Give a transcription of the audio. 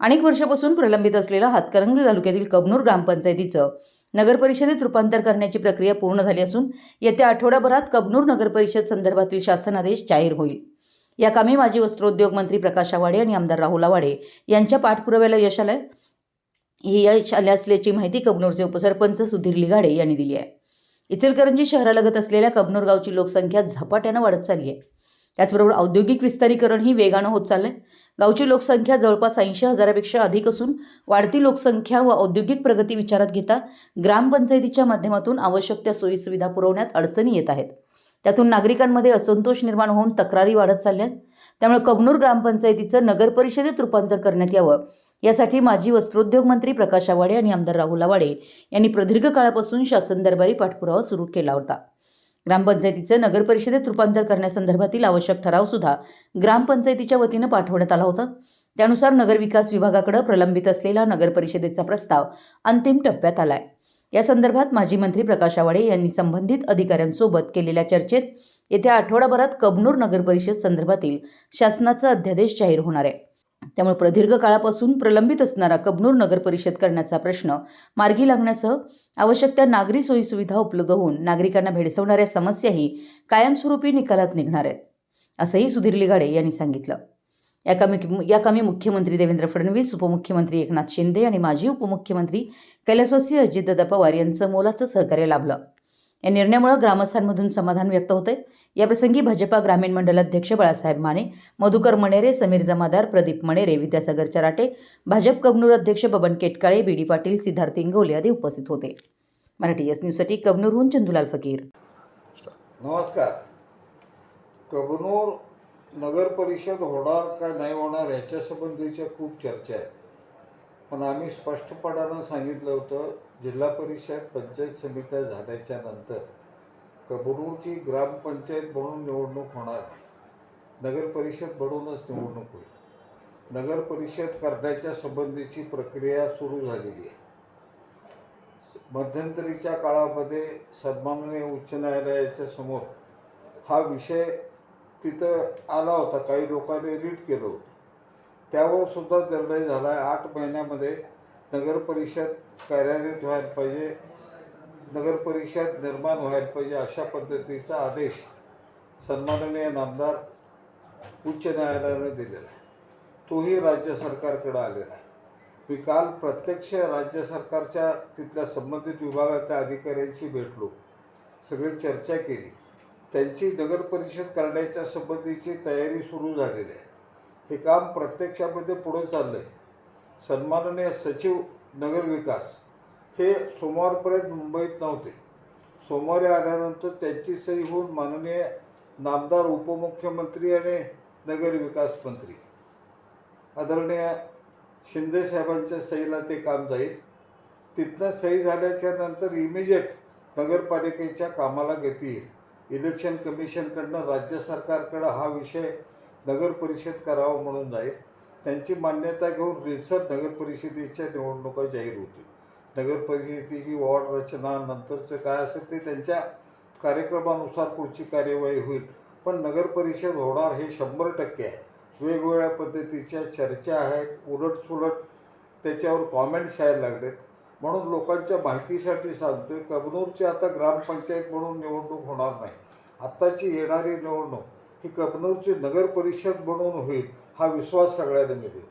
अनेक वर्षापासून प्रलंबित असलेलं हातकणंगले तालुक्यातील कबनूर ग्रामपंचायतीचं नगरपरिषदेत रूपांतर करण्याची प्रक्रिया पूर्ण झाली असून येत्या आठवड्याभरात कबनूर नगरपरिषद संदर्भातील शासन आदेश जाहीर होईल। या कामी माजी वस्त्रोद्योग मंत्री प्रकाश आवाडे आणि आमदार राहुल आवाडे यांच्या पाठपुराव्याला यश आलंय। हे यश आले असल्याची माहिती कबनूरचे उपसरपंच सुधीर लिगाडे यांनी दिली आहे। इचलकरंजी शहरालगत असलेल्या कबनूर गावची लोकसंख्या झपाट्याने वाढत चालली आहे। त्याचबरोबर औद्योगिक विस्तारीकरण ही वेगाने होत चाललंय। गावची लोकसंख्या जवळपास 80,000पेक्षा अधिक असून वाढती लोकसंख्या व औद्योगिक प्रगती विचारात घेता ग्रामपंचायतीच्या माध्यमातून आवश्यक त्या सोयी सुविधा पुरवण्यात अडचणी येत आहेत। त्यातून नागरिकांमध्ये असंतोष निर्माण होऊन तक्रारी वाढत चालल्यात। त्यामुळे कबनूर ग्रामपंचायतीचं नगरपरिषदेत रूपांतर करण्यात यावं यासाठी माजी वस्त्रोद्योग मंत्री प्रकाश आवाडे आणि आमदार राहुल आवाडे यांनी प्रदीर्घ काळापासून शासन दरबारी पाठपुरावा सुरू केला होता। ग्रामपंचायतीचं नगरपरिषदेत रूपांतर करण्यासंदर्भातील आवश्यक ठराव सुद्धा ग्रामपंचायतीच्या वतीने पाठवण्यात आला होता। त्यानुसार नगरविकास विभागाकडे प्रलंबित असलेला नगरपरिषदेचा प्रस्ताव अंतिम टप्प्यात आलाय। या संदर्भात माजी मंत्री प्रकाश आवाडे यांनी संबंधित अधिकाऱ्यांसोबत केलेल्या चर्चेत येत्या आठवडाभरात कबनूर नगरपरिषद संदर्भातील शासनाचा अध्यादेश जाहीर होणार आहे। त्यामुळे प्रदीर्घ काळापासून प्रलंबित असणारा कबनूर नगरपरिषद करण्याचा प्रश्न मार्गी लागण्यासह आवश्यक त्या नागरी सोयी सुविधा उपलब्ध होऊन नागरिकांना भेडसावणाऱ्या समस्याही कायमस्वरूपी निकालात निघणार आहेत, असंही सुधीर लिगाडे यांनी सांगितलं। या कामी मुख्यमंत्री देवेंद्र फडणवीस, उपमुख्यमंत्री एकनाथ शिंदे आणि माजी उपमुख्यमंत्री कैलासवासी अजितदादा पवार यांचं मोलाचं सहकार्य लाभलं। या निर्णयामुळे ग्रामस्थांमधून समाधान व्यक्त होतंय। याप्रसंगी भाजपा ग्रामीण मंडल अध्यक्ष बाळासाहेब माने, मधुकर मणेरे, समीर जमादार, प्रदीप मणेरे, विद्यासागर चराटे, भाजप कबनूर अध्यक्ष बबन केटकाळे, बीडी पाटील, सिद्धार्थ इंगवले आदी उपस्थित होते। मराठी एस न्यूजसाठी कबनूरहून चंदुलाल फकीर। नमस्कार। कबनूर नगर परिषद होणार का नाही होणार याच्या संबंधीच्या खूप चर्चा आहे, पण आम्ही स्पष्टपणानं सांगितलं होतं जिल्हा परिषद पंचायत समित्या झाल्याच्या नंतर कबनूरची ग्रामपंचायत म्हणून निवडणूक होणार नाही, नगर परिषद बनवूनच निवडणूक होईल। नगर परिषद करण्याच्या संबंधीची प्रक्रिया सुरू झालेली आहे। मध्यंतरीच्या काळामध्ये सन्माननीय उच्च न्यायालयाच्या समोर हा विषय तिथं आला होता, काही लोकांनी रीट केलं होतं, त्यावर सुद्धा निर्णय झाला आहे। 8 महिन्यामध्ये नगर परिषद कार्यान्वित व्हायला पाहिजे, नगर परिषद निर्माण व्हायला पाहिजे अशा पद्धतीचा आदेश सन्माननीय नामदार उच्च न्यायालयाने दिलेला आहे। तोही राज्य सरकारकडे आलेला आहे। मी काल प्रत्यक्ष राज्य सरकारच्या तिथल्या संबंधित विभागाच्या अधिकाऱ्यांशी भेटलो, सगळी चर्चा केली। त्यांची नगर परिषद करण्याच्या संबंधीची तयारी सुरू झालेली आहे। हे काम प्रत्यक्षामध्ये पुढे चाललं आहे। सन्माननीय सचिव नगर विकास हे सोमवारपर्यंत मुंबईत नव्हते। सोमवारी आल्यानंतर त्यांची सही होऊन माननीय नामदार उपमुख्यमंत्री आणि नगर विकास मंत्री आदरणीय शिंदे साहेबांच्या सहीला ते काम जाईल। तिथनं सही झाल्याच्या नंतर इमिजिएट नगरपालिकेच्या कामाला गती येईल। इलेक्शन कमिशनकडनं राज्य सरकारकडे हा विषय नगर परिषद करावा म्हणून जाईल। त्यांची मान्यता घेऊन रितसर नगर परिषदेच्या निवडणुका जाहीर होतील। नगर परिषदेची वॉर्ड रचना नंतरचं काय असेल ते त्यांच्या कार्यक्रमानुसार पुढची कार्यवाही होईल, पण नगर परिषद होणार हे 100% आहे। वेगवेगळ्या पद्धतीच्या चर्चा आहेत, उलटसुलट त्याच्यावर कॉमेंट्स यायला लागलेत, म्हणून लोकांच्या माहितीसाठी सांगतोय कबनूरची आता ग्रामपंचायत म्हणून निवडणूक होणार नाही। आत्ताची येणारी निवडणूक ही कबनूरची नगर परिषद म्हणून होईल, हा विश्वास सगळ्यांना मिळेल।